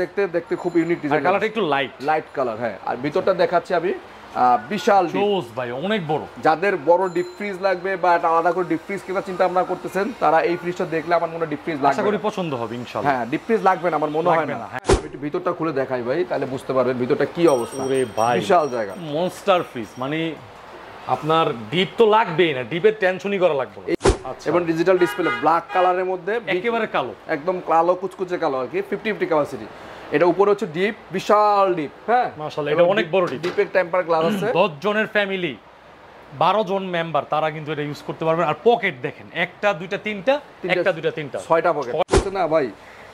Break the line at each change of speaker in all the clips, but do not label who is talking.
দেখতে দেখতে খুব ইউনিক ডিজাইন,
কালারটা একটু
লাইট কালার। হ্যাঁ, আর ভিতরটা দেখাচ্ছি আমি বিশাল
জোস ভাই, অনেক বড়।
যাদের বড় ডিপ ফ্রিজ লাগবে বা একটা আলাদা করে ডিপ ফ্রিজ কেনার চিন্তা ভাবনা করতেছেন, তারা এই ফ্রিজটা দেখলে আমার মনে হয় ডিপ ফ্রিজ লাগবে,
আশা করি পছন্দ হবে ইনশাআল্লাহ।
হ্যাঁ, ডিপ ফ্রিজ লাগবে না আমার মনে হয় না। আমি একটু ভিতরটা খুলে দেখাই ভাই, তাহলে বুঝতে পারবেন ভিতরটা কি অবস্থা।
ওরে ভাই,
বিশাল জায়গা,
মনস্টার ফ্রিজ, মানে আপনার ডিপ তো লাগবেই না, ডিপের টেনশনই করা লাগবে না।
এবং ডিজিটাল ডিসপ্লে ব্ল্যাক কালারের মধ্যে
একেবারে কালো,
একদম কালো কুচকুচে কালো আর কি, 50-50 ক্যাপাসিটি। এটা উপরে হচ্ছে ডিপ, বিশাল ডিপ। হ্যাঁ
মাশাআল্লাহ, এটা অনেক বড় ডিপ।
ডিপের টেম্পার গ্লাস আছে।
10 জনের ফ্যামিলি, 12 জন মেম্বার, তারা কিন্তু এটা ইউজ করতে পারবেন। আর পকেট দেখেন, একটা দুইটা তিনটা, একটা দুইটা তিনটা,
6টা পকেট আছে না ভাই,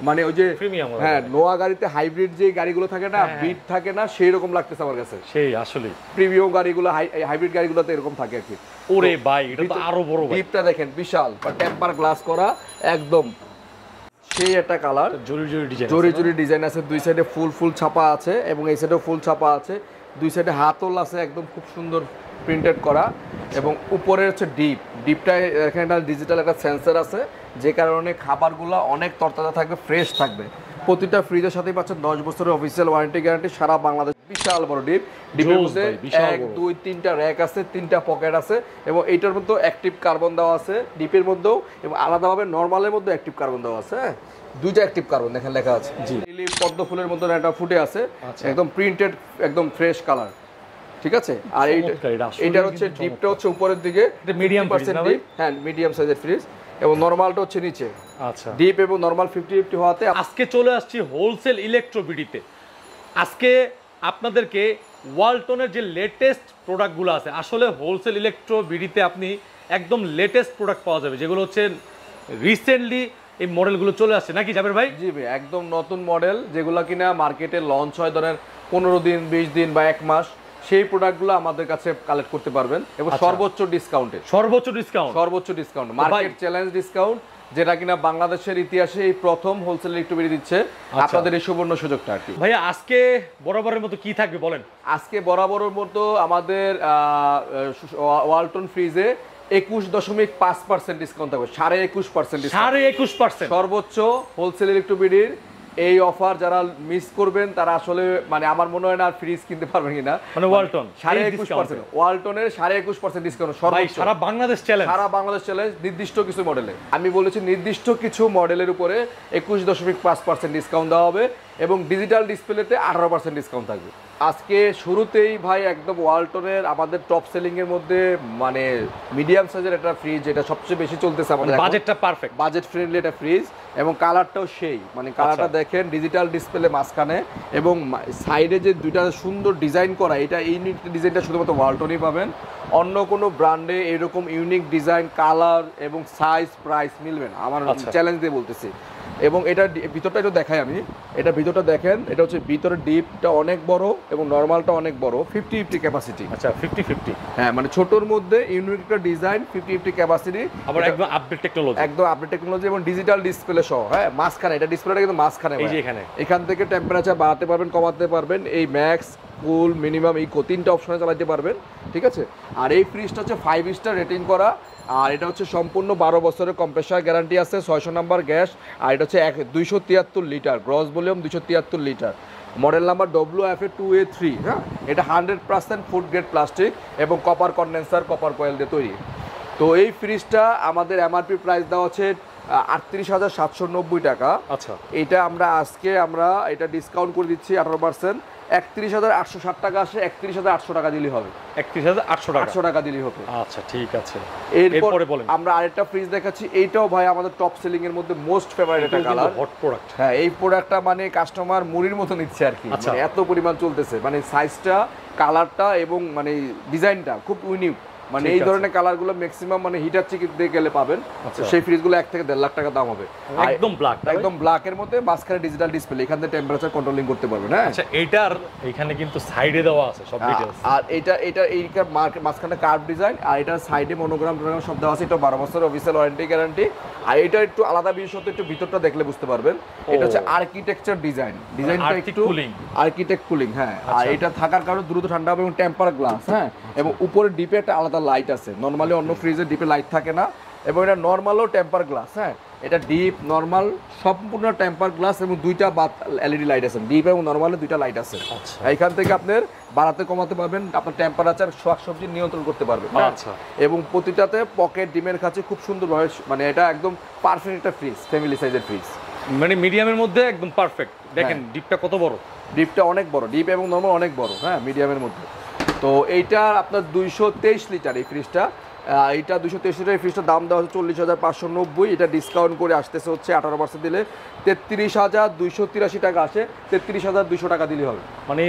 মানে ওই যে
প্রিমিয়াম।
হ্যাঁ, নোয়া গাড়িতে হাইব্রিড যে গাড়িগুলো থাকে না, বিট থাকে না, সেই রকম লাগতেছে আমার কাছে।
সেই আসলে
প্রিমিয়াম গাড়িগুলো, হাইব্রিড গাড়িগুলোতে এরকম থাকে আর কি।
ওরে ভাই, এটা তো আরো বড় ভাই।
ডিপটা দেখেন বিশাল, টেম্পার গ্লাস করা একদম সেই একটা কালার, জরি ডিজাইন আছে। দুই সাইডে ফুল ছাপা আছে এবং এই সাইডেও ফুল ছাপা আছে। দুই সাইডে হাতল আছে, একদম খুব সুন্দর প্রিন্টেড করা। এবং উপরে হচ্ছে ডিপটা এখানে ডিজিটাল একটা সেন্সর আছে, যে কারণে খাবারগুলো অনেক তরতাজা থাকবে, ফ্রেশ থাকবে। প্রতিটা ফ্রিজের সাথেই পাচ্ছেন 10 বছরের অফিসিয়াল ওয়ারেন্টি গ্যারান্টি সারা বাংলাদেশ। বিশাল বড় ডিপের মধ্যে 1 2 3টা র‍্যাক আছে, 3টা পকেট আছে এবং এইটার মধ্যে অ্যাক্টিভ কার্বন দেওয়া আছে ডিপের মধ্যেও, এবং আলাদাভাবে নরমালের মধ্যে অ্যাক্টিভ কার্বন দেওয়া আছে। হ্যাঁ, দুইটা অ্যাক্টিভ কার্বন দেখেন লেখা আছে। লিলি পদ্ম ফুলের মধ্যে একটা ফুটে আছে, একদম প্রিন্টেড, একদম ফ্রেশ কালার। ঠিক আছে। আর এইটা হচ্ছে ডিপটা হচ্ছে উপরের দিকে,
মিডিয়াম পার্সেন্ট ডিপ।
হ্যাঁ, মিডিয়াম সাইজের ফ্রিজ, এবং নরমালটা হচ্ছে নিচে।
আচ্ছা,
ডিপ এবং নরমাল 50-50 হওয়াতে
আজকে চলে আসছি হোলসেল ইলেকট্রোবিডিতে। আজকে আপনাদেরকে ওয়ালটনের যে লেটেস্ট প্রোডাক্টগুলো আছে, আসলে হোলসেল ইলেকট্রোবিডিতে আপনি একদম লেটেস্ট প্রোডাক্ট পাওয়া যাবে, যেগুলো হচ্ছে রিসেন্টলি এই মডেলগুলো চলে আসছে নাকি জাবের ভাই?
জি ভাই, একদম নতুন মডেল, যেগুলো কিনা মার্কেটে লঞ্চ হয় ধরেন 15 দিন, 20 দিন বা 1 মাস, সেই প্রোডাক্টগুলো আমাদের কাছে কালেক্ট করতে পারবেন এবং সর্বোচ্চ ডিসকাউন্টে। সর্বোচ্চ ডিসকাউন্ট, মার্কেট চ্যালেঞ্জ ডিসকাউন্ট, যেটা কিনা বাংলাদেশের ইতিহাসে এই প্রথম হোলসেল ইলেকট্রোবিডি দিচ্ছে আপনাদের এই সুবর্ণ সুযোগটা আর কি।
ভাইয়া, আজকে বরাবরের মতো কি থাকবে বলেন?
আজকে বরাবরের মতো আমাদের ওয়ালটন ফ্রিজে 21.5% ডিসকাউন্ট থাকবে। 21.5% সর্বোচ্চ হোলসেল ইলেকট্রোবিডির এই অফার যারা মিস করবেন, তারা আসলে মানে আমার মনে হয় না আর ফ্রিজ কিনতে পারবেন কিনা।
মানে ওয়ালটন
21%, ওয়ালটনের 21.5% ডিসকাউন্ট সর্বোচ্চ,
সারা বাংলাদেশ
চ্যালেঞ্জ নির্দিষ্ট কিছু মডেলে। আমি বলেছি নির্দিষ্ট কিছু মডেলের উপরে 21.5% ডিসকাউন্ট দেওয়া হবে এবং ডিজিটাল ডিসপ্লেতে 18% ডিসকাউন্ট থাকবে। আজকে শুরুতেই ভাই একদম ওয়ালটনের আমাদের টপ সেলিং এর মধ্যে মানে মিডিয়াম সাইজের একটা ফ্রিজ, যেটা সবচেয়ে বেশি চলতেছে আমাদের,
বাজেটটা পারফেক্ট,
বাজেট ফ্রেন্ডলি একটা ফ্রিজ, এবং কালারটাও সেই, মানে কালারটা দেখেন ডিজিটাল ডিসপ্লে মাঝখানে এবং সাইডে যে দুইটা সুন্দর ডিজাইন করা, এটা ইউনিক ডিজাইনটা শুধুমাত্র ওয়ালটনই পাবেন। অন্য কোনো ব্র্যান্ডে এরকম ইউনিক ডিজাইন, কালার এবং সাইজ, প্রাইস মিলবে না, আমার চ্যালেঞ্জ দিয়ে বলতেছি। এবং এটা ভিতরটা একটু দেখাই আমি, এটা ভিতরটা দেখেন, এটা হচ্ছে ভিতরের ডিপটা অনেক বড় এবং নরমালটা অনেক বড়, 50-50 ক্যাপাসিটি।
আচ্ছা, 50-50,
হ্যাঁ, মানে ছোটর মধ্যে ইউনিক একটা ডিজাইন, 50-50 ক্যাপাসিটি,
আবার একদম আপডেট
টেকনোলজি এবং ডিজিটাল ডিসপ্লে সহ। হ্যাঁ, মাঝখানে এটা ডিসপ্লেটা কিন্তু মাঝখানে, এই যে এখান থেকে টেম্পারেচার বাড়াতে পারবেন, কমাতে পারবেন, এই ম্যাক্স, কুল, মিনিমাম, ইকো 3টা অপশনে চালাতে পারবেন। ঠিক আছে। আর এই ফ্রিজটা হচ্ছে 5 স্টার রেটিং করা, আর এটা হচ্ছে সম্পূর্ণ 12 বছরের কম্প্রেসার গ্যারান্টি আছে, 600 নাম্বার গ্যাস, আর এটা হচ্ছে 273 litre gross volume, 273 litre, model number WFA2A3। হ্যাঁ, এটা 100% ফুড গ্রেড প্লাস্টিক এবং কপার কন্ডেন্সার, কপার কয়েল দিয়ে তৈরি। তো এই ফ্রিজটা আমাদের এমআরপি প্রাইস দেওয়া হচ্ছে 38,790 টাকা।
আচ্ছা,
এটা আজকে আমরা এটা ডিসকাউন্ট করে দিচ্ছি 18%, 31,860 টাকা আসে, 31,800 টাকা দিলেই হবে।
31,800
টাকা দিলেই হবে।
আচ্ছা, ঠিক আছে।
এরপরে বলেন, আমরা আরেকটা ফ্রিজ দেখাচ্ছি, এইটাও ভাই আমাদের টপ সেলিং এর মধ্যে মোস্ট ফেভারিট একটা কালার,
হট প্রোডাক্ট।
হ্যাঁ, এই প্রোডাক্টটা মানে কাস্টমার মুড়ির মতো নিচ্ছে আর কি, মানে এত পরিমাণ চলতেছে, মানে সাইজটা, কালারটা এবং মানে ডিজাইনটা খুব ইউনিক। মানে এই ধরনের কালারগুলো ম্যাক্সিমাম মানে হিটার চিকিৎ দিয়ে গেলে পাবেন। সেই ফ্রিজগুলো 1 থেকে 1.5 লাখ টাকা দাম হবে, একদম ব্ল্যাক এর মধ্যে, মাঝখানে ডিজিটাল ডিসপ্লে, এখান থেকে টেম্পারেচার কন্ট্রোলিং করতে পারবেন। হ্যাঁ,
আচ্ছা, এটার এখানে কিন্তু সাইডে দেওয়া আছে সব ডিটেইলস,
আর এটা এই মাঝখানে কার্ভ ডিজাইন, আর এটার সাইডে মনোগ্রাম সব দেওয়া আছে। এটা 12 বছরের অফিসিয়াল ওয়ারেন্টি গ্যারান্টি। আর এটা একটু আলাদা বিশেষত্ব, একটু ভিতরটা দেখলে বুঝতে পারবেন, এটা হচ্ছে আর্কিটেকচার ডিজাইনটা একটু আর্কিটেক্ট কুলিং। হ্যাঁ, আর এটা থাকার কারণে দ্রুত ঠান্ডা হবে এবং টেম্পার গ্লাস। হ্যাঁ, এবং উপরে ডিপে একটা আলাদা লাইট আছে, নরমালি অন্য ফ্রিজে ডিপে লাইট থাকে না, এবং এটা নরমালও টেম্পার গ্লাস। হ্যাঁ, এটা ডিপ নরমাল সম্পূর্ণ টেম্পার গ্লাস এবং দুইটা এলইডি লাইট আছে, ডিপ এবং নরমালে দুইটা লাইট আছে। এইখান থেকে আপনার বাড়াতে কমাতে পারবেন, আপনার টেম্পারেচার শাকসবজি নিয়ন্ত্রণ করতে পারবেন।
আচ্ছা,
এবং প্রতিটাতে পকেট ডিমের কাছে খুব সুন্দরভাবে, মানে এটা একদম পারফেক্ট একটা ফ্রিজ, ফ্যামিলি সাইজের ফ্রিজ,
মানে মিডিয়ামের মধ্যে একদম পারফেক্ট। দেখেন ডিপটা কত বড়,
ডিপটা অনেক বড়, ডিপ এবং নরমাল অনেক বড়, হ্যাঁ মিডিয়ামের মধ্যে। তো এইটা আপনার 223 লিটার এই ফ্রিজটা, এইটা 223 লিটার এই ফ্রিজটার দাম দেওয়া হচ্ছে 40,590, এটা ডিসকাউন্ট করে আসতেছে হচ্ছে 18% দিলে 33,283 টাকা আসে, 33,200 টাকা দিলে হবে,
মানে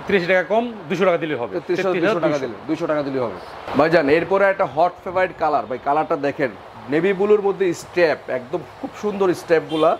30 টাকা কম 200 টাকা দিলে হবে,
33,200 টাকা দিলে 200 টাকা দিলে হবে ভাইজান। এরপরে একটা হট ফেভারিট কালার, ভাই কালারটা দেখেন, নেভি ব্লুর মধ্যে স্টেপ, একদম খুব সুন্দর স্টেপগুলা,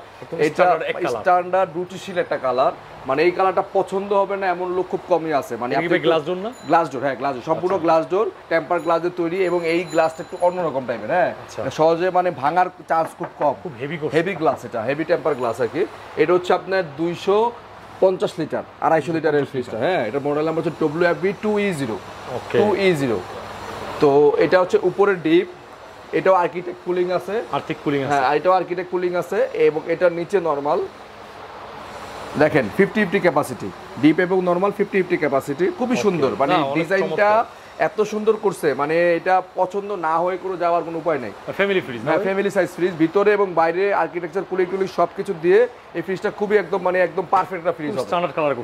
এটা স্ট্যান্ডার্ড রুচিশীল একটা কালার, মানে এই কালারটা পছন্দ হবে না এমন লোক খুব কমই আছে। মানে
গ্লাস ডোর না,
গ্লাস ডোর, হ্যাঁ গ্লাস ডোর, সম্পূর্ণ গ্লাস ডোর, টেম্পার গ্লাসের তৈরি, এবং এই গ্লাসটা একটু অন্যরকম টাইপের, হ্যাঁ সহজে মানে ভাঙার চান্স খুব কম,
খুব
হেভি গ্লাস, এটা হেভি টেম্পার গ্লাস আর কি। এটা হচ্ছে আপনার 250 লিটার 250 লিটারের ফ্রিজটা, হ্যাঁ এটা মডেল নাম্বার হচ্ছে WFB 2E0। তো এটা হচ্ছে উপরের ডিপ, এটাও আর্কিটেক্ট কুলিং আছে, হ্যাঁ এটাও আর্কিটেক্ট কুলিং আছে, এবং এটার নিচে নরমাল দেখেন 50-50 ক্যাপাসিটি, ডিপ এবং নরমাল 50-50 ক্যাপাসিটি, খুবই সুন্দর, মানে ডিজাইনটা এত সুন্দর করছে, মানে এটা পছন্দ না হয়ে করে যাওয়ার কোনো উপায় নেই।
ফ্যামিলি ফ্রিজ,
হ্যাঁ ফ্যামিলি সাইজ ফ্রিজ, ভিতরে এবং বাইরে আর্কিটেকচার কুলিং টুলিং সবকিছু দিয়ে এই ফ্রিজটা খুবই একদম মানে একদম পারফেক্ট একটা ফ্রিজ হবে,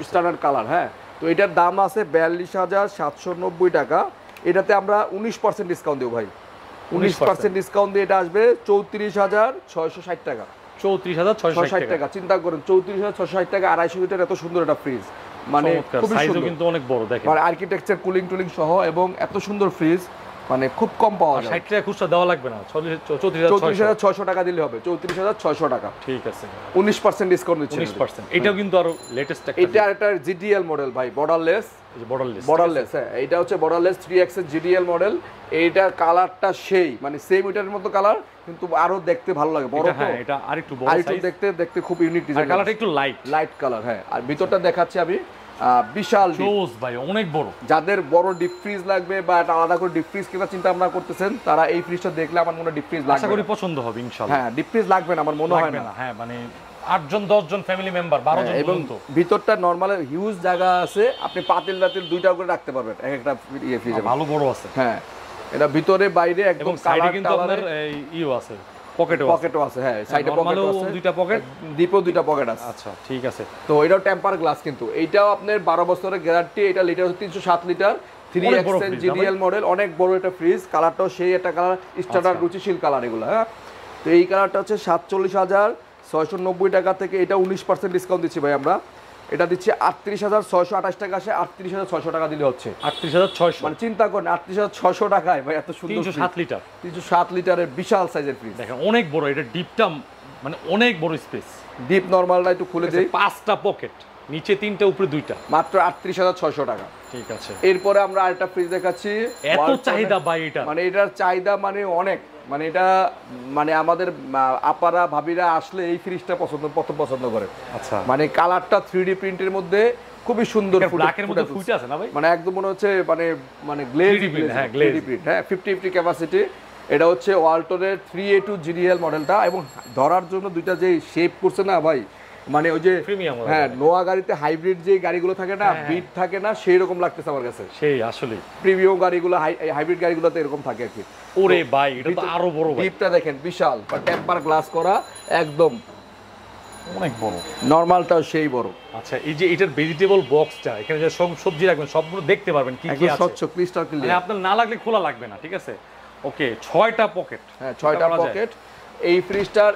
স্ট্যান্ডার্ড কালার। হ্যাঁ তো এটার দাম আছে 42,790 টাকা, এটাতে আমরা 19% ডিসকাউন্ট দেবো ভাই, 19% ডিসকাউন্ট দিয়ে এটা আসবে 34,660 টাকা,
34,660
টাকা। চিন্তা করেন 34,660 টাকা 250 লিটার এত সুন্দর একটা ফ্রিজ, মানে খুবই সুন্দর,
কিন্তু অনেক বড় দেখেন,
মানে আর্কিটেকচার কুলিং টুলিং সহ, এবং এত সুন্দর ফ্রিজ মানে খুব কম পাওয়া যায়।
60 টাকা খুচরা দেওয়া লাগবে না,
34,600 টাকা দিলে হবে, 34,600 টাকা, ঠিক আছে, 19% ডিসকাউন্ট দিচ্ছি,
19%। এটাও কিন্তু আরো লেটেস্ট একটা,
এটা একটা জিডিএল মডেল ভাই, বর্ডারলেস, হ্যাঁ এটা হচ্ছে বর্ডারলেস 3X এর জিডিএল মডেল। এইটার কালারটা সেই মানে সেম ওইটার মতো কালার, কিন্তু আরো দেখতে ভালো লাগে, বড়,
হ্যাঁ এটা আরেকটু বড়
সাইজ, দেখতে খুব ইউনিক ডিজাইন,
কালারটা একটু লাইট
কালার, হ্যাঁ। আর ভিতরটা দেখাচ্ছি আমি, বিশাল
জোস ভাই, অনেক বড়।
যাদের বড় ডিপ ফ্রিজ লাগবে বা একটা আলাদা করে ডিপ ফ্রিজ কেনার চিন্তা ভাবনা করতেছেন, তারা এই ফ্রিজটা দেখলে আমার মনে হয় ডিপ ফ্রিজ লাগবে,
আশা করি পছন্দ হবে ইনশাআল্লাহ।
হ্যাঁ ডিপ ফ্রিজ লাগবে না আমার মনে হয় না,
হ্যাঁ মানে 8 জন 10 জন ফ্যামিলি মেম্বার 12 জন পর্যন্ত।
ভিতরটা নরমাল হিউজ জায়গা আছে, আপনি পাতিল দুইটা করে রাখতে পারবেন এক একটা ফ্রিজে,
ভালো বড় আছে,
হ্যাঁ এটা ভিতরে বাইরে একদম কালার,
কিন্তু আপনার এই ইও আছে,
পকেটও আছে, হ্যাঁ সাইডে পকেটও আছে,
দুইটা পকেট,
ডিপও দুইটা পকেট আছে।
আচ্ছা ঠিক আছে।
তো এটাও টেম্পার গ্লাস, কিন্তু এইটাও আপনার 12 বছরের গ্যারান্টি, এটা litre 307 litre 3X GDL model, অনেক বড় একটা ফ্রিজ, কালারটাও সেই একটা কালার, স্ট্যান্ডার্ড রুচিশীল কালার এগুলো, হ্যাঁ। তো এই কালারটা হচ্ছে 47,690 টাকা থেকে, এটা 19% ডিসকাউন্ট দিচ্ছি ভাই আমরা, এটা দিচ্ছি 38,628 টাকা, আসে 38,600 টাকা দিলে হচ্ছে
38,600,
মানে চিন্তা করেন 38,600 টাকায় ভাই এত সুন্দর 307 লিটারের বিশাল সাইজের ফ্রিজ,
দেখেন অনেক বড়, এটা ডিপটা মানে অনেক বড় স্পেস,
ডিপ নরমালটা একটু খুলে দেই,
5টা পকেট, নিচে 3টা উপরে 2টা,
মাত্র 38,600 টাকা,
ঠিক আছে।
এরপরে আমরা আরেকটা ফ্রিজ দেখাচ্ছি,
এত চাহিদা ভাই এটা,
মানে এটার চাহিদা মানে অনেক, মানে এটা মানে আমাদের আপারা ভাবিরা আসলে এই ফ্রিজটা পছন্দ করে, আচ্ছা মানে কালারটা 3D প্রিন্টের মধ্যে খুবই সুন্দর,
ব্ল্যাকের মধ্যে ফুটে আছে না ভাই,
মানে একদম মনে হচ্ছে মানে গ্লেজ প্রিন্ট, হ্যাঁ 50-50 ক্যাপাসিটি। এটা হচ্ছে ওয়ালটনের 3A2 জিডিএল মডেলটা, এবং ধরার জন্য দুইটা যে শেপ করছে না ভাই, মানে ওই যে হ্যাঁ নোয়া গাড়িতে হাইব্রিড যে গাড়িগুলো থাকে না, বিট থাকে না, সেই রকম লাগতেছে আমার কাছে, সেই আসলে প্রিমিয়াম গাড়িগুলো হাইব্রিড গাড়িগুলোতে এরকম থাকে আর কি।
ওরে ভাই এটা তো আরো বড় ভাই,
ডিপটা দেখেন বিশাল, টেম্পার গ্লাস করা, একদম অনেক বড়, নরমালটাও সেই বড়।
আচ্ছা এই যে এটার ভেজিটেবল বক্সটা, এখানে যে সব সবজি রাখবেন সবগুলো দেখতে পারবেন কি কি আছে,
স্বচ্ছ ক্রিস্টাল ক্লিয়ার,
মানে আপনার না লাগলে খোলা লাগবে না, ঠিক আছে। ওকে 6টা পকেট,
হ্যাঁ 6টা পকেট। এই ফ্রিজটার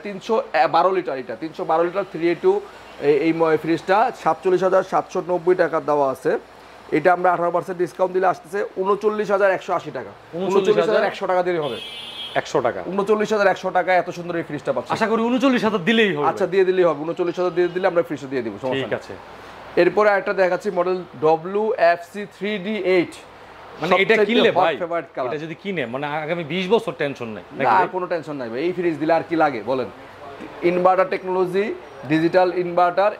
312 লিটার, এটা 312 লিটার 3A2 এই ফ্রিজটা 47,790 টাকা দেওয়া আছে, এটা আমরা 18% ডিসকাউন্ট দিলে আসতেছে 39,180 টাকা, 39,100 টাকা দিলে হবে, 100 টাকা, 39,100 টাকা এত সুন্দর এই ফ্রিজটা পাচ্ছি,
আশা করি 39,000 দিলেই হবে,
আচ্ছা দিয়ে দিলেই হবে, 39,000 দিয়ে দিলে আমরা ফ্রিজটা দিয়ে দিব, ঠিক আছে। এরপরে একটা দেখাচ্ছি মডেল WFC 3D8,
মানে এটা কিনলে ভাই, এটা যদি কিনে মানে আগামী 20 বছর টেনশন নাই,
না কোনো টেনশন নাই ভাই, এই ফ্রিজ দিলে আর কি লাগে বলেন, ইনভার্টার টেকনোলজি, ডিজিটাল ইনভার্টার,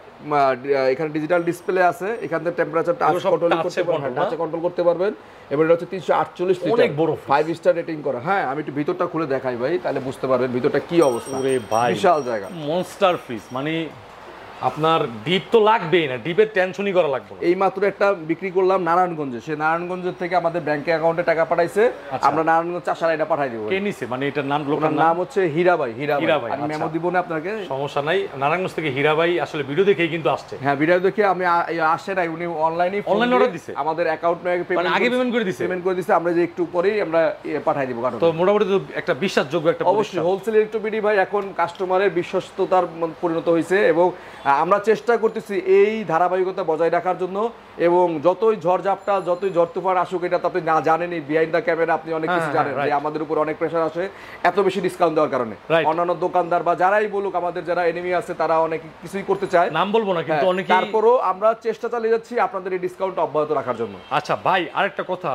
এখানে ডিজিটাল ডিসপ্লে আছে, এখান থেকে টেম্পারেচার টাচ কন্ট্রোল করতে পারবেন, টাচে কন্ট্রোল করতে পারবেন। এবং এটা হচ্ছে 348 লিটার,
অনেক বড়
5 স্টার রেটিং করা। হ্যাঁ আমি একটু ভিতরটা খুলে দেখাই ভাই, তাহলে বুঝতে পারবেন ভিতরটা কি অবস্থা।
ওরে ভাই
বিশাল জায়গা,
মনস্টার ফ্রিজ, মানে আপনার ডিপ তো লাগবেই না, ডিপের টেনশনই করা লাগবে না।
এই মাত্র একটা বিক্রি করলাম নারায়ণগঞ্জে, সে নারায়ণগঞ্জ থেকে আমাদের ব্যাংকে অ্যাকাউন্টে টাকা পাঠাইছে, আমরা নারায়ণগঞ্জ চাষারা এটা পাঠাই দেবো।
কে নিছে মানে এটার নাম, লোকের
নাম হচ্ছে হীরাবাই।
হীরাবাই,
আমি মেমো দিব না আপনাকে,
সমস্যা নাই। নারায়ণগঞ্জ থেকে হীরাবাই আসলে ভিডিও দেখেই কিন্তু আসছে।
হ্যাঁ ভিডিও দেখে আমি আসে নাই, উনি অনলাইনে
অর্ডার দিছে,
আমাদের অ্যাকাউন্ট থেকে
মানে আগে পেমেন্ট করে দিছে,
আমরা যে একটু পরেই আমরা পাঠাই দিব। কারণ
তো মোটামুটি তো একটা বিশ্বাসযোগ্য একটা
অবশ্যই হোলসেল ইলেকট্রোবিডি ভাই এখন কাস্টমারের বিশ্বস্ততার পরিণত হয়েছে, এবং আমরা চেষ্টা করতেছি এই ধারাবাহিকতা বজায় রাখার জন্য। এবং যতই ঝড়ঝাপটা, যতই ঝড় তুফান আসুক, এটা তো আপনি না জানেনই, বিহাইন্ড দ্য ক্যামেরা আপনি অনেক কিছু জানেন যে আমাদের উপর অনেক প্রেশার আসে এত বেশি ডিসকাউন্ট দেওয়ার কারণে। অন্যান্য দোকানদার বা যারাই বলুক, আমাদের যারা এনিমি আছে তারা অনেক কিছুই করতে চায়,
নাম বলবো না কিন্তু অনেকে,
তারপরও আমরা চেষ্টা চালিয়ে যাচ্ছি আপনাদের এই ডিসকাউন্ট অব্যাহত রাখার জন্য।
আচ্ছা ভাই আরেকটা কথা,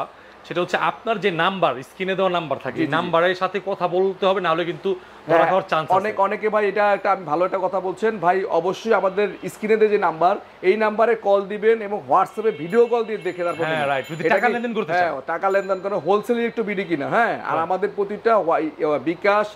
সেটা হচ্ছে আপনার যে নাম্বার, স্ক্রিনে দেওয়া নাম্বার থাকে, এই নাম্বারের সাথে কথা বলতে হবে, না হলে কিন্তু ধরা খাওয়ার চান্স আছে।
অনেকে ভাই এটা একটা আমি ভালো একটা কথা বলছেন ভাই, অবশ্যই আমাদের স্ক্রিনে যে নাম্বার, এই নাম্বারে কল দিবেন এবং হোয়াটসঅ্যাপে ভিডিও কল দিয়ে দেখে তারপর।
হ্যাঁ রাইট, যদি টাকা লেনদেন করতে চান,
টাকা লেনদেন করে হোলসেল একটু বিডি কিনা। হ্যাঁ আর আমাদের প্রতিটা বিকাশ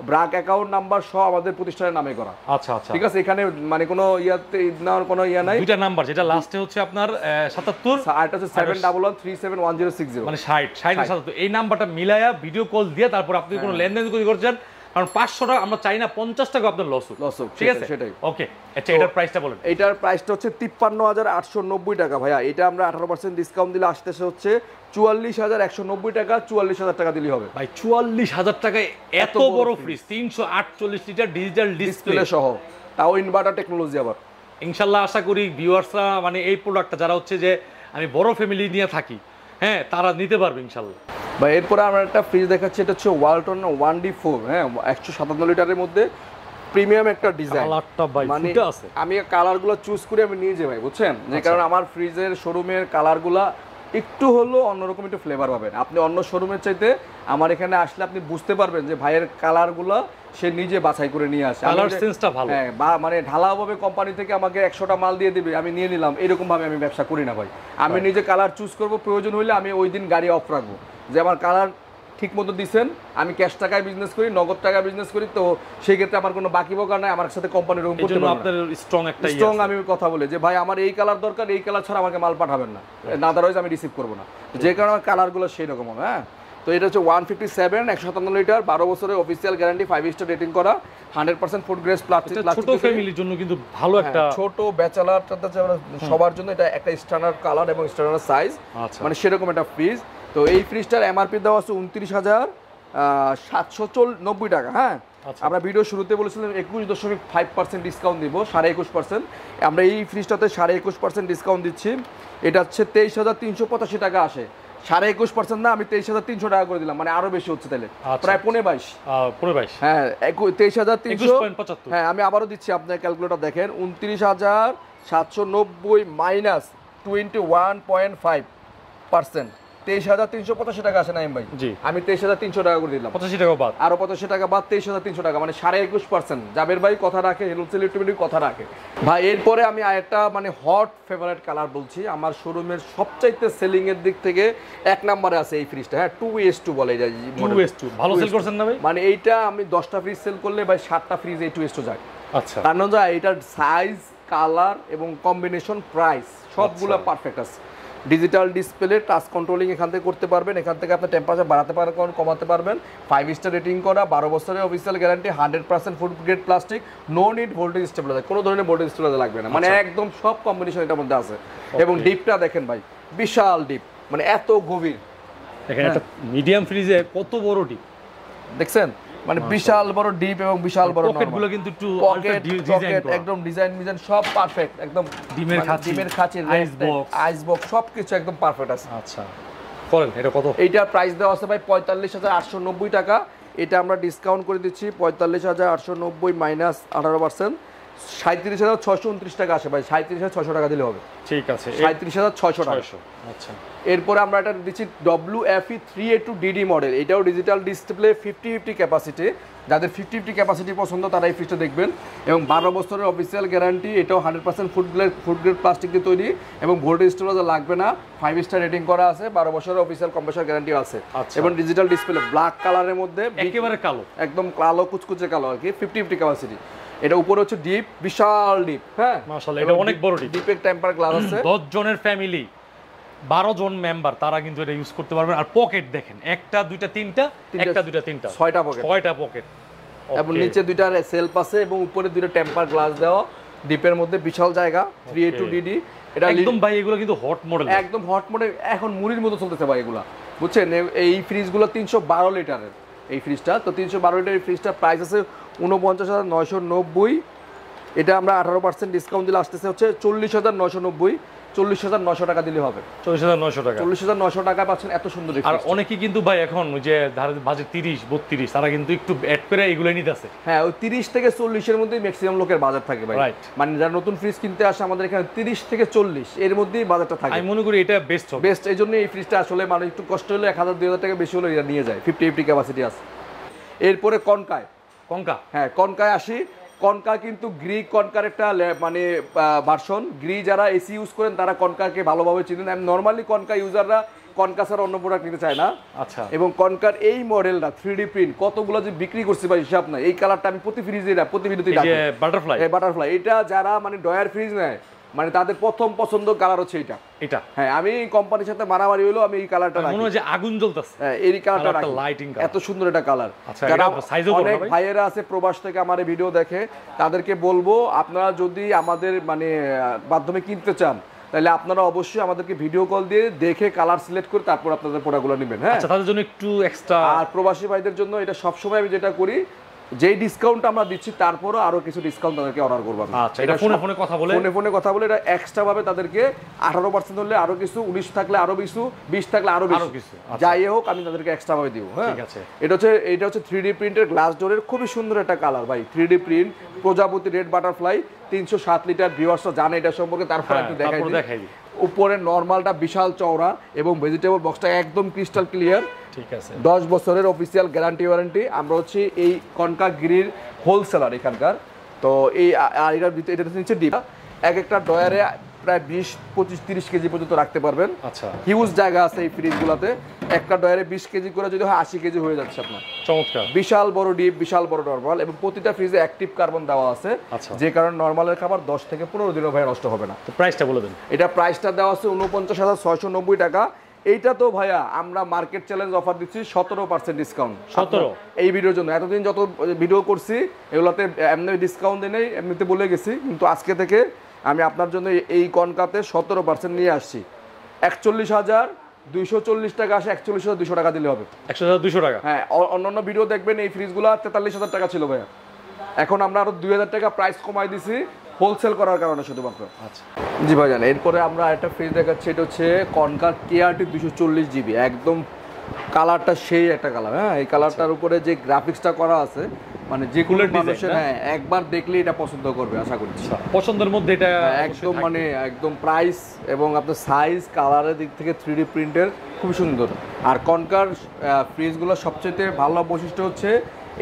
ব্রাক অ্যাকাউন্ট নাম্বার সহ আমাদের প্রতিষ্ঠানের নামে করা।
আচ্ছা আচ্ছা
ঠিক আছে, এখানে মানে কোনো ইয়াতে নেওয়ার কোনো ইয়া নাই।
দুইটা নাম্বার, যেটা লাস্টে হচ্ছে আপনার 77
আর এটা হচ্ছে 7113711060, মানে
60 77, এই নাম্বারটা মিলায়া ভিডিও কল দিয়ে তারপর আপনি কোনো লেনদেন যদি করছেন, কারণ 500 টাকা আমরা চাই না, 50 টাকা আপনার লস হোক, ঠিক আছে সেটাই। ওকে আচ্ছা, এটার প্রাইসটা বলেন।
এটার প্রাইসটা হচ্ছে 53,890 টাকা ভাইয়া। এটা আমরা 18% ডিসকাউন্ট দিলে আসতেছে হচ্ছে 44,190 টাকা, 44,000 টাকা দিলেই হবে
ভাই। 44,000 টাকায় এত বড় ফ্রিজ, 348 লিটার ডিজিটাল ডিসপ্লে
সহ, তাও ইনভার্টার টেকনোলজি আবার।
ইনশাল্লাহ আশা করি ভিউয়ার্সরা মানে এই প্রোডাক্টটা যারা হচ্ছে যে আমি বড় ফ্যামিলি নিয়ে থাকি, হ্যাঁ তারা নিতে পারবে ইনশাল্লাহ।
বা এরপরে আমরা একটা ফ্রিজ দেখাচ্ছি, এটা হচ্ছে ওয়ালটন 1D4, হ্যাঁ 157 লিটারের মধ্যে প্রিমিয়াম একটা ডিজাইন। মানে আমি কালারগুলো চুজ করে আমি নিয়ে যাই ভাই, বুঝছেন, যে কারণে আমার ফ্রিজের শোরুমের কালারগুলা একটু হলো অন্যরকম একটু ফ্লেভার পাবেন। আপনি অন্য শোরুমের চাইতে আমার এখানে আসলে আপনি বুঝতে পারবেন যে ভাইয়ের কালারগুলো সে নিজে বাছাই করে নিয়ে আসে।
কালার সেন্সটা ভালো,
হ্যাঁ মানে ঢালাওভাবে কোম্পানি থেকে আমাকে 100টা মাল দিয়ে দিবে, আমি নিয়ে নিলাম, এরকম ভাবে আমি ব্যবসা করি না ভাই। আমি নিজে কালার চুজ করব, প্রয়োজন হলে আমি ওই দিন গাড়ি অফ রাখবো, যে আমার কালার ঠিক মতো দিচ্ছেন, আমি ক্যাশ টাকায় বিজনেস করি, নগদ টাকায় বিজনেস করি, তো সেই ক্ষেত্রে আমার কোনো বাকি বকা নাই, আমার সাথে কোম্পানির রুম করতে পারবে
আপনার স্ট্রং একটা
স্ট্রং আমি কথা বলি যে ভাই আমার এই কালার দরকার, এই কালার ছাড়া আমাকে মাল পাঠাবেন না, আদারওয়াইজ আমি রিসিভ করবো না, যে কারণে কালারগুলো সেই রকম হবে। হ্যাঁ তো এটা হচ্ছে 157 157 লিটার 12 বছরের অফিসিয়াল গ্যারান্টি, 5 স্টার রেটিং করা, 100% ফুড গ্রেড প্লাস্টিক।
ছোট ফ্যামিলির জন্য কিন্তু ভালো একটা,
ছোট ব্যাচেলার সবার জন্য এটা একটা স্ট্যান্ডার্ড কালার এবং স্ট্যান্ডার্ড সাইজ, মানে সেরকম একটা ফ্রিজ। তো এই ফ্রিজটার এমআরপি দেওয়া আছে 29,790 টাকা। হ্যাঁ আমরা ভিডিও শুরুতে বলেছিলাম 21.5% ডিসকাউন্ট দিব, 21.5%। আমরা এই ফ্রিজটাতে 21.5% ডিসকাউন্ট দিচ্ছি। এটা হচ্ছে 23,385 টাকা আসে, 21.5% না, আমি 23,300 টাকা করে দিলাম, মানে আরো বেশি হচ্ছে তাহলে, প্রায় 22.5। হ্যাঁ 23,300। হ্যাঁ আমি আবারও দিচ্ছি, আপনার ক্যালকুলেটর দেখেন, 29,790 মাইনাস 21.5%, 23,385 টাকা আসে নাইম ভাই। আমি 23,300 টাকা করে দিলাম, 85 টাকা বাদ, আরো 85 টাকা বাদ, 23,300 টাকা, মানে 21.5%। জাবের ভাই কথা রাখে, হোলসেল ইলেকট্রনিক কথা রাখে ভাই। এরপরে আমি আরেকটা মানে হট ফেভারিট কালার বলছি, আমার শোরুমের সবচাইতে সেলিং এর দিক থেকে 1 নম্বরে আছে এই ফ্রিজটা। হ্যাঁ 2S2 বলে যায়,
2S2 ভালো সেল করছেন না ভাই? মানে
এইটা আমি 10টা ফ্রিজ সেল করলে ভাই 7টা ফ্রিজ এই 2S2 যায়।
আচ্ছা,
কারণ যায় এটার সাইজ, কালার এবং কম্বিনেশন, প্রাইস সবগুলো পারফেক্ট আছে। ডিজিটাল ডিসপ্লে, টাচ কন্ট্রোলিং এখান থেকে করতে পারবেন, এখান থেকে আপনি টেম্পারেচার বাড়াতে পারবেন, কমাতে পারবেন, 5 স্টার রেটিং করা, 12 বছরের official guarantee, 100% food grade plastic, no need voltage stabiliser, কোনো ধরনের ভোল্টেজ স্টেবিলাইজার লাগবে না, মানে একদম সব কম্বিনেশন এটার মধ্যে আছে। এবং ডিপটা দেখেন ভাই, বিশাল ডিপ, মানে এত গভীর।
দেখেন একটা মিডিয়াম ফ্রিজে কত বড় ডিপ দেখছেন,
মানে বিশাল বড় ডিপ এবং বিশাল বড়
পকেটগুলো কিন্তু একটু
পকেট একদম ডিজাইন সব পারফেক্ট, একদম ডিমের খাঁচি, আইস বক্স সবকিছু একদম পারফেক্ট আছে।
আচ্ছা বলেন এটা কত?
এইটার প্রাইস দেওয়া আছে ভাই 45,890 টাকা। এটা আমরা ডিসকাউন্ট করে দিচ্ছি 45,890 মাইনাস 18%, 37,629 টাকা আসে ভাই, 37,600 টাকা দিলে হবে।
ঠিক আছে,
37,600 টাকা।
আচ্ছা
এরপরে আমরা এটা দিচ্ছি WFE 382DD মডেল, এটাও ডিজিটাল ডিসপ্লে, 50-50 ক্যাপাসিটি, যাদের 50-50 ক্যাপাসিটি পছন্দ তারা এই ফ্রিজটা দেখবেন। এবং 12 বছরের অফিসিয়াল গ্যারান্টি, এটাও 100% ফুড গ্রেড প্লাস্টিক দিয়ে তৈরি এবং ভোল্টেজ স্টোরেজ লাগবে না, 5 স্টার রেটিং করা আছে, 12 বছরের অফিসিয়াল কম্প্রেসর গ্যারান্টিও আছে। এবং ডিজিটাল ডিসপ্লে ব্ল্যাক কালারের মধ্যে,
একেবারে কালো,
একদম কালো কুচকুচে কালো আর কি, 50-50 ক্যাপাসিটি। এটা উপরে হচ্ছে ডিপ, বিশাল ডিপ, হ্যাঁ
মাশাআল্লাহ, এটা অনেক বড় ডিপ।
ডিপের টেম্পার গ্লাস আছে।
10 জনের ফ্যামিলি, 12 জন মেম্বার তারা কিন্তু এটা ইউজ করতে পারবেন। আর পকেট দেখেন, একটা দুইটা তিনটা, একটা দুইটা তিনটা,
6টা পকেট,
6টা পকেট।
এবং নিচে 2টা সেলফ আছে এবং উপরে 2টা টেম্পার গ্লাস দেওয়া, ডিপের মধ্যে বিশাল জায়গা, 3A2 DD। এটা
একদম ভাই এগুলো কিন্তু হট মডেল,
একদম হট মডেল, এখন মুড়ির মতো চলতেছে ভাই এগুলা, বুঝছেন। এই ফ্রিজগুলো 312 লিটারের এই ফ্রিজটা, তো 312 লিটারের এই ফ্রিজটার প্রাইস আছে 49,990। এটা আমরা 18% ডিসকাউন্ট দিলে আসতেছে হচ্ছে 40,990, 40,900 টাকা দিলে হবে।
40,900 টাকা,
40,900 টাকা পাচ্ছেন এত সুন্দর।
আর অনেকে কিন্তু ভাই এখন ওই যে বাজেট 30-32 তারা কিন্তু একটু অ্যাড করে এগুলো নিতেছে।
হ্যাঁ, ওই 30 থেকে 40-এর মধ্যেই ম্যাক্সিমাম লোকের বাজার থাকে ভাই। মানে যারা নতুন ফ্রিজ কিনতে আসে আমাদের এখানে 30 থেকে 40 এর মধ্যেই বাজারটা থাকে।
আমি মনে করি এটা বেস্ট হবে,
বেস্ট। এই জন্য এই ফ্রিজটা আসলে মানে একটু কষ্ট হলে 1,000-2,000 টাকা বেশি হলে এটা নিয়ে যায়, 50-50 ক্যাপাসিটি আছে। এরপরে কনকায়, হ্যাঁ কনকায় আসি। কনকা কিন্তু গ্রিক কনকার একটা মানে ভার্সন। গ্রি যারা এসি ইউজ করেন তারা কনকাকে ভালোভাবে চিনেন। নর্মালি কনকা ইউজাররা কনকা ছাড়া অন্য প্রোডাক্ট নিতে চায় না।
আচ্ছা, এবং
কনকার এই মডেলটা 3D প্রিন্ট কতগুলো যে বিক্রি করছি ভাই হিসাব নাই। এই কালারটা আমি প্রতি ফ্রিজে প্রতি ভিডিওতেই রাখি, বাটারফ্লাই। এটা যারা মানে ডয়ার ফ্রিজ নেয় মানে তাদের প্রথম পছন্দ কালার হচ্ছে এটা। হ্যাঁ, আমি কোম্পানির সাথে মারামারি হলো, আমি এই কালারটা রাখি,
মনে হয় যে আগুন জ্বলতেছে।
হ্যাঁ, এই কালারটা রাখি, লাইটিং এত সুন্দর একটা কালার। যারা অনেক ভাইয়েরা আছে প্রবাস থেকে আমার এই ভিডিও দেখে, তাদেরকে বলবো আপনারা যদি আমাদের মানে মাধ্যমে কিনতে চান তাহলে আপনারা অবশ্যই আমাদেরকে ভিডিও কল দিয়ে দেখে কালার সিলেক্ট করে তারপর আপনাদের প্রোডাক্টগুলো নেবেন। হ্যাঁ,
তাদের জন্য একটু এক্সট্রা। আর
প্রবাসী ভাইদের জন্য এটা সবসময় আমি যেটা করি, যেই ডিসকাউন্ট আমরা দিচ্ছি তারপরও আরো কিছু ডিসকাউন্ট তাদেরকে অর্ডার করবো।
আচ্ছা, এটা ফোনে কথা বলে
এটা এক্সট্রা ভাবে তাদেরকে 18% হলে আরো কিছু, 19 থাকলে আরো কিছু, 20 থাকলে আরো কিছু, যাই হোক আমি তাদেরকে এক্সট্রা ভাবে দিব। হ্যাঁ, ঠিক আছে। এটা হচ্ছে 3D প্রিন্টের গ্লাস ডোরের খুবই সুন্দর একটা কালার ভাই। 3D প্রিন্ট প্রজাপতি রেড বাটারফ্লাই, 307 লিটার। ভিউয়ার্সরা জানে এটা সম্পর্কে, তারপর একটু দেখাই দিই। উপরে নরমালটা বিশাল চওড়া এবং ভেজিটেবল বক্সটা একদম ক্রিস্টাল ক্লিয়ার।
ঠিক আছে,
10 বছরের অফিসিয়াল গ্যারান্টি ওয়ারেন্টি। আমরা হচ্ছে এই কনকা গ্রির হোলসেলার এখানকার। তো এই এটার ভিতরে এটা নিচে ডিপ, এক একটা ডয়ারে প্রায় 20-25-30 কেজি পর্যন্ত রাখতে পারবেন।
আচ্ছা,
হিউজ জায়গা আছে এই ফ্রিজগুলোতে। একটা ডয়ারে 20 কেজি করে যদি হয় 80 কেজি হয়ে যাচ্ছে আপনার।
চমৎকার,
বিশাল বড় ডিপ, বিশাল বড় নরমাল, এবং প্রতিটা ফ্রিজে অ্যাক্টিভ কার্বন দেওয়া আছে, যে কারণে নরমালের খাবার 10 থেকে 15 দিনও ভাই নষ্ট হবে না।
তো প্রাইসটা বলে দেন।
এটা প্রাইসটা দেওয়া আছে 49,690 টাকা। এইটা তো ভাইয়া আমরা মার্কেট চ্যালেঞ্জ অফার দিচ্ছি 17% ডিসকাউন্ট।
17
এই ভিডিওর জন্য। এতদিন যত ভিডিও করছি এগুলোতে এমনি ডিসকাউন্ট দিই নাই, এমনিতে বলে গেছি, কিন্তু আজকে থেকে আমি আপনার জন্য এই কনকাতে 17% নিয়ে আসছি। 41,240 টাকা আসে, 41,200 টাকা দিলে হবে।
41,200 টাকা।
হ্যাঁ, অন্যান্য ভিডিও দেখবেন এই ফ্রিজগুলো 43,000 টাকা ছিল ভাইয়া। এখন আমরা আরো 2,000 টাকা প্রাইস কমাই দিছি হোলসেল করার কারণে শুধুমাত্র। আচ্ছা জি ভাইজান, এরপরে আমরা একটা ফ্রিজ দেখাচ্ছি। এটা হচ্ছে কনকার KRT 240 GB, একদম কালারটা সেই একটা কালার। হ্যাঁ, এই কালারটার উপরে যে গ্রাফিক্সটা করা আছে মানে যে কোনো মানুষের হ্যাঁ একবার দেখলে এটা পছন্দ করবে আশা করি।
পছন্দের মধ্যে এটা
একদম মানে একদম প্রাইস এবং আপনার সাইজ কালারের দিক থেকে 3D প্রিন্টের খুব সুন্দর। আর কনকার ফ্রিজগুলো সবচেয়ে ভালো বৈশিষ্ট্য হচ্ছে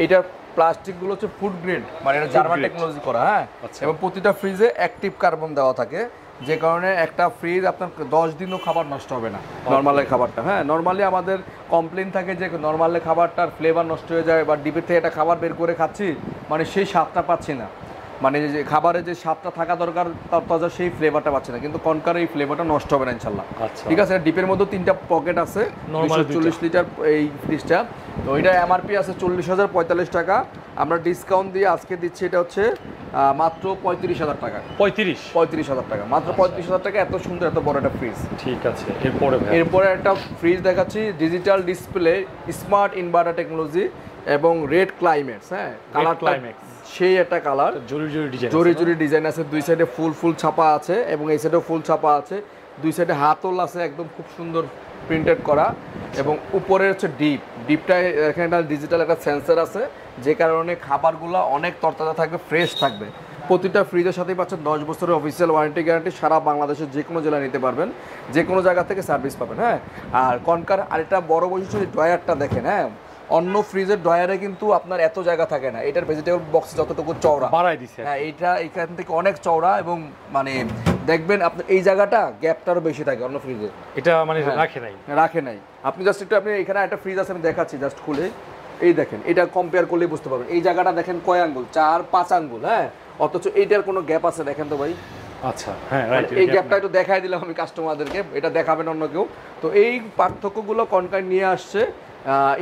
এটার প্লাস্টিকগুলো হচ্ছে ফুড গ্রেড, মানে এটা জার্মান টেকনোলজি করা। হ্যাঁ, এবং প্রতিটা ফ্রিজে অ্যাক্টিভ কার্বন দেওয়া থাকে, যে কারণে একটা ফ্রিজ আপনার 10 দিনও খাবার নষ্ট হবে না নর্মালের খাবারটা। হ্যাঁ, নর্মালি আমাদের কমপ্লেন থাকে যে নর্মালের খাবারটার ফ্লেভার নষ্ট হয়ে যায়, বা ডিপের থেকে একটা খাবার বের করে খাচ্ছি মানে সেই স্বাদটা পাচ্ছি না, মানে যে খাবারে যে স্বাদটা থাকা দরকার তাজা সেই ফ্লেভারটা পাচ্ছি না। কিন্তু কনকার এই ফ্লেভারটা নষ্ট হবে না ইনশাল্লাহ। ঠিক আছে, ডিপের মধ্যে 3টা পকেট আছে, 240 লিটার এই ফ্রিজটা। তো এটা MRP আছে 40,045 টাকা। আমরা ডিসকাউন্ট দিয়ে আজকে দিচ্ছি এটা হচ্ছে মাত্র 35,000 টাকা। 35,000 টাকা, মাত্র 35,000 টাকা। এত সুন্দর এত বড় একটা ফ্রিজ।
ঠিক আছে,
এরপরে একটা ফ্রিজ দেখাচ্ছি, digital display, smart inverter technology এবং রেড ক্লাইম্যাক্স। হ্যাঁ, কালার ক্লাইম্যাক্স সেই একটা কালার, জরি ডিজাইন আছে, দুই সাইডে ফুল ছাপা আছে এবং এই সাইডেও ফুল ছাপা আছে, দুই সাইডে হাতল আছে, একদম খুব সুন্দর প্রিন্টেড করা। এবং উপরে হচ্ছে ডিপটায় এখানে একটা ডিজিটাল একটা সেন্সর আছে, যে কারণে খাবারগুলো অনেক তরতাজা থাকবে, ফ্রেশ থাকবে। প্রতিটা ফ্রিজের সাথেই পাচ্ছেন 10 বছরের অফিসিয়াল ওয়ারেন্টি গ্যারান্টি। সারা বাংলাদেশের যে কোনো জেলায় নিতে পারবেন, যে কোনো জায়গা থেকে সার্ভিস পাবেন। হ্যাঁ, আর কনকার আরেকটা বড় বৈশিষ্ট্য ড্রয়ারটা দেখেন। হ্যাঁ, অন্য ফ্রিজের ড্রয়ারে কিন্তু আপনার এত জায়গা থাকে না, এটার ভেজিটেবল বক্স যতটুকু চওড়া
বাড়াই দিছে।
হ্যাঁ, এইটা এখান থেকে অনেক চওড়া এবং মানে দেখবেন আপনার এই জায়গাটা গ্যাপটারও বেশি থাকে অন্য ফ্রিজে,
এটা মানে রাখে নাই।
আপনি জাস্ট একটু আপনি এখানে একটা ফ্রিজ আছে আমি দেখাচ্ছি জাস্ট খুলে, এই দেখেন এটা কম্পেয়ার করলেই বুঝতে পারবেন এই জায়গাটা দেখেন কয় আঙ্গুল, 4-5 আঙ্গুল, হ্যাঁ, অথচ এইটার কোনো গ্যাপ আছে দেখেন তো ভাই।
আচ্ছা হ্যাঁ রাইট,
এই গ্যাপটা একটু দেখাই দিলাম আমি কাস্টমারদেরকে, এটা দেখাবেন অন্য কেউ। তো এই পার্থক্যগুলো কনকাইন নিয়ে আসছে,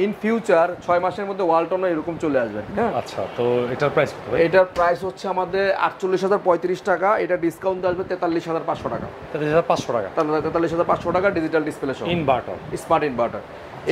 ইন ফিউচার 6 মাসের মধ্যে ওয়ালটনও এরকম চলে আসবে। হ্যাঁ,
আচ্ছা তো এটার প্রাইস কত ভাই?
এটার প্রাইস হচ্ছে আমাদের 48,035 টাকা, এটা ডিসকাউন্ট আসবে 43,500 টাকা।
43,500 টাকা,
43,500 টাকা ডিজিটাল ডিসপ্লে সহ
ইনভার্টার,
স্মার্ট ইনভার্টার।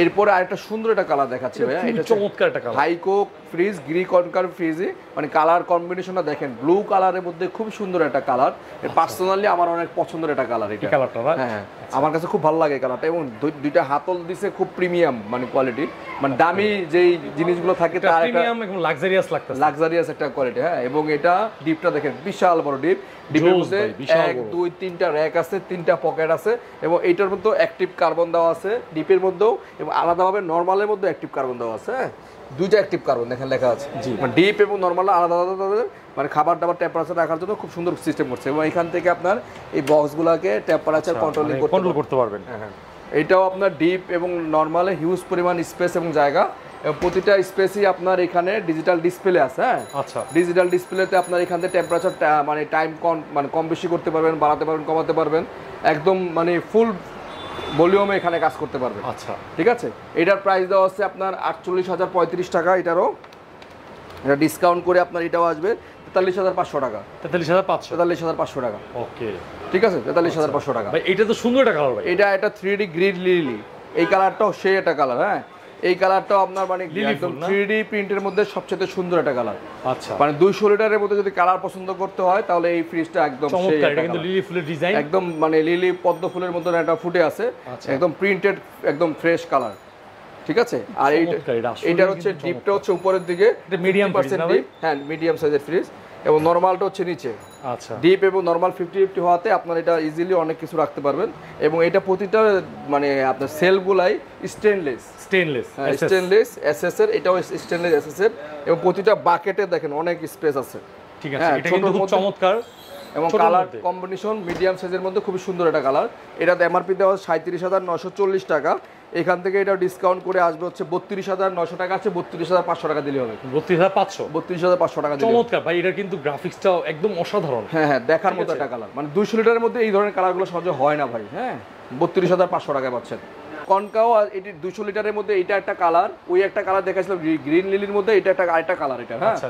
এরপরে আরেকটা সুন্দর একটা কালার দেখাচ্ছি ভাইয়া, এটা
চমৎকার একটা কালার,
হাইকোক ফ্রিজ গ্রি কনকার ফ্রিজে, মানে কালার কম্বিনেশনটা দেখেন, ব্লু কালারের মধ্যে খুব সুন্দর একটা কালার। পার্সোনালি আমার অনেক পছন্দের একটা কালার এটা,
কালারটা
হ্যাঁ আমার কাছে খুব ভালো লাগে কালারটা, এবং দুইটা হাতল দিছে খুব প্রিমিয়াম মানে কোয়ালিটি, মানে দামি যেই জিনিসগুলো থাকে তার একটা
প্রিমিয়াম এবং লাক্সারিয়াস লাগতেছে,
লাক্সারিয়াস একটা কোয়ালিটি। হ্যাঁ, এবং এটা ডিপটা দেখেন বিশাল বড় ডিপ, ডিপের মধ্যে 1 2 3টা র‍্যাক আছে, 3টা পকেট আছে, এবং এইটার মধ্যে অ্যাক্টিভ কার্বন দেওয়া আছে ডিপের মধ্যেও, এবং আলাদাভাবে নরমালের মধ্যে অ্যাক্টিভ কার্বন দেওয়া আছে। হ্যাঁ, দুইটা অ্যাক্টিভ কার্বন দেখেন লেখা আছে, মানে ডিপ এবং নরমাল আলাদা আলাদা, মানে খাবার দাবার টেম্পারেচার রাখার জন্য খুব সুন্দর সিস্টেম করছে, এবং এখান থেকে আপনার এই বক্সগুলোকে টেম্পারেচার কন্ট্রোল করতে পারবেন। হ্যাঁ, এটাও আপনার ডিপ এবং নরমালে হিউজ পরিমাণ স্পেস এবং জায়গা, এবং প্রতিটা স্পেসই আপনার এখানে ডিজিটাল ডিসপ্লে আছে। হ্যাঁ,
আচ্ছা,
ডিজিটাল ডিসপ্লেতে আপনার এখান থেকে টেম্পারেচার মানে টাইম মানে কম বেশি করতে পারবেন, বাড়াতে পারবেন, কমাতে পারবেন, একদম মানে ফুল ভলিউমে এখানে কাজ করতে পারবেন।
আচ্ছা,
ঠিক আছে, এটার প্রাইস দেওয়া হচ্ছে আপনার 48,035 টাকা, এটারও এটা ডিসকাউন্ট করে আপনার এটাও আসবে 43,500 টাকা। 43,500 টাকা,
ওকে,
ঠিক আছে, 43,500 টাকা।
ভাই এটা তো সুন্দর একটা কালার ভাই,
এটা 3D গ্রিন লিলি, এই কালারটাও সেই একটা কালার। হ্যাঁ, এই কালারটাও আপনার মানে একদম 3D প্রিন্টের মধ্যে সবচেয়ে সুন্দর একটা কালার।
আচ্ছা,
মানে 200 লিটারের মধ্যে যদি কালার পছন্দ করতে হয় তাহলে এই ফ্রিজটা একদম সেই,
এটা কিন্তু লিলি ফুলের ডিজাইন,
একদম মানে লিলি পদ্ম ফুলের মতো একটা ফুটে আছে, একদম প্রিন্টেড, একদম ফ্রেশ কালার। ঠিক আছে, আর এইটা হচ্ছে ডিপটা হচ্ছে উপরের দিকে,
এটা মিডিয়াম পার্সেন্ট
ডিপ, হ্যাঁ মিডিয়াম সাইজের ফ্রিজ, এবং নরমালটা হচ্ছে নিচে।
আচ্ছা,
ডিপ এবং নরমাল 50-50 হওয়াতে আপনার এটা ইজিলি অনেক কিছু রাখতে পারবেন, এবং এটা প্রতিটা মানে আপনার সেলগুলাই স্টেনলেস এসএস এর, এটাও স্টেনলেস এসএস এর, এবং প্রতিটা বাকেটে দেখেন অনেক স্পেস আছে।
ঠিক আছে, এটা কিন্তু খুব চমৎকার,
এবং কালার কম্বিনেশন মিডিয়াম সাইজের মধ্যে খুবই সুন্দর একটা কালার। এটাতে এমআরপি দেওয়া 37,940 টাকা, এখান থেকে এটা ডিসকাউন্ট করে আসবে হচ্ছে 32,900 টাকা, আছে 32,500 টাকা দিলে হবে। 32,500 টাকা দিলে
চমৎকার ভাই, এটা কিন্তু গ্রাফিক্সটাও একদম অসাধারণ।
হ্যাঁ হ্যাঁ, দেখার মতো একটা কালার, মানে 200 লিটারের মধ্যে এই ধরনের কালারগুলো সহজে হয় না ভাই। হ্যাঁ, 32,500 টাকায় পাচ্ছেন। কনকাও এটি 200 লিটারের মধ্যে এটা একটা কালার, ওই একটা কালার দেখাইছিলাম গ্রিন লিলির মধ্যে, এটা একটা আরেকটা কালার এটা। হ্যাঁ,
আচ্ছা,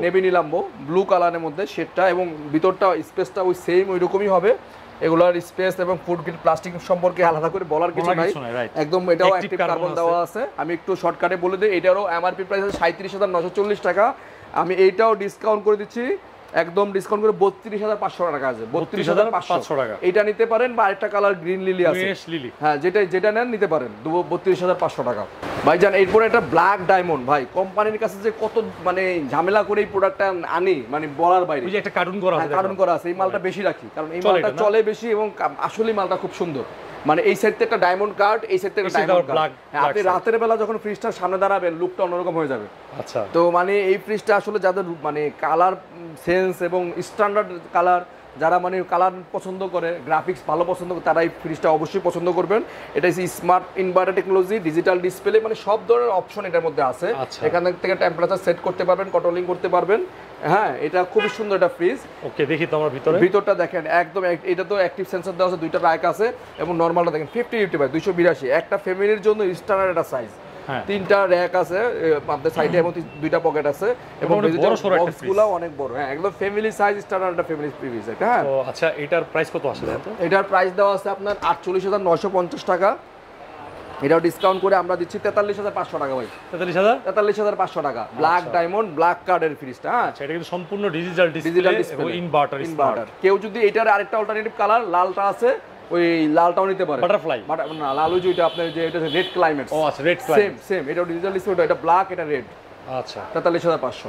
নেভি নিলাম্বো
ব্লু কালারের মধ্যে শেডটা, এবং ভিতরটা স্পেসটা ওই সেম ওই রকমই হবে। এগুলোর স্পেস এবং ফুড গ্রেড প্লাস্টিক সম্পর্কে আলাদা করে বলার কিছু নাই, একদম এটাও অ্যাক্টিভ কার্বন দেওয়া আছে। আমি একটু শর্টকাটে বলে দিই, এটারও এমআরপি প্রাইস আছে 37,940 টাকা, আমি এইটাও ডিসকাউন্ট করে দিচ্ছি, একদম ডিসকাউন্ট করে 32,500 টাকা আছে, 32,500 টাকা। এটা নিতে পারেন, বা আরেকটা কালার গ্রিন লিলি আছে, হ্যাঁ যেটা নেন নিতে পারেন, 32,500 টাকা। ভাইজান এরপরে একটা ব্ল্যাক ডায়মন্ড, ভাই কোম্পানির কাছে যে কত মানে ঝামেলা করে এই প্রোডাক্টটা আনি, মানে বলার বাইরে।
একটা কার্টুন করা আছে,
এই মালটা বেশি রাখি, কারণ এই মালটা চলে বেশি, এবং আসলে মালটা খুব সুন্দর। মানে এই সাইড থেকে একটা ডায়মন্ড কার্ড, এই সাইড থেকে একটা ডায়মন্ড কার্ড, আপনি রাতের বেলা যখন ফ্রিজটার সামনে দাঁড়াবেন লুকটা অন্যরকম হয়ে যাবে।
আচ্ছা,
তো মানে এই ফ্রিজটা আসলে যাদের মানে কালার সেন্স এবং স্ট্যান্ডার্ড কালার, যারা মানে কালার পছন্দ করে, গ্রাফিক্স ভালো পছন্দ করে, তারা এই ফ্রিজটা অবশ্যই পছন্দ করবেন। এটা হচ্ছে smart inverter technology, digital display, মানে সব ধরনের অপশন এটার মধ্যে আছে। এখান থেকে টেম্পারেচার সেট করতে পারবেন, কন্ট্রোলিং করতে পারবেন। হ্যাঁ, এটা খুবই সুন্দর একটা ফ্রিজ।
ওকে, দেখি তো আমার ভিতরটা দেখেন, একদম এটা তো অ্যাক্টিভ সেন্সর দেওয়া আছে, দুইটা রাইক আছে, এবং নরমালটা দেখেন 50-50 বাই 282, একটা ফ্যামিলির জন্য স্ট্যান্ডার্ড একটা সাইজ। 3টা র‍্যাক আছে আপনাদের সাইডে, এবং 2টা পকেট আছে, এবং বক্সগুলো অনেক বড়। হ্যাঁ, একদম ফ্যামিলি সাইজ, স্ট্যান্ডার্ড একটা ফ্যামিলি ফ্রিজ এটা। হ্যাঁ, তো আচ্ছা, এটার প্রাইস কত আসলে?
এটার প্রাইস দেওয়া আছে আপনার 48,950 টাকা, এটাও ডিসকাউন্ট করে আমরা দিচ্ছি 43,500 টাকা ভাই। 43,500 টাকা, ব্ল্যাক ডায়মন্ড ব্ল্যাক কার্ডের ফ্রিজটা। হ্যাঁ,
এটা কিন্তু সম্পূর্ণ ডিজিটাল ডিসপ্লে এবং ইনভার্টার।
কেউ যদি এটার আরেকটা অল্টারনেটিভ কালার লালটা আছে, ওই লালটাও নিতে পারে,
বাটারফ্লাই
না, লাল ওই যেটা আপনার যে এটা রেড ক্লাইমেট।
ও আচ্ছা, রেড ক্লাইমেট,
সেম এটাও ডিজিটাল ডিসপ্লে, এটা ব্ল্যাক, এটা রেড।
আচ্ছা,
43,500।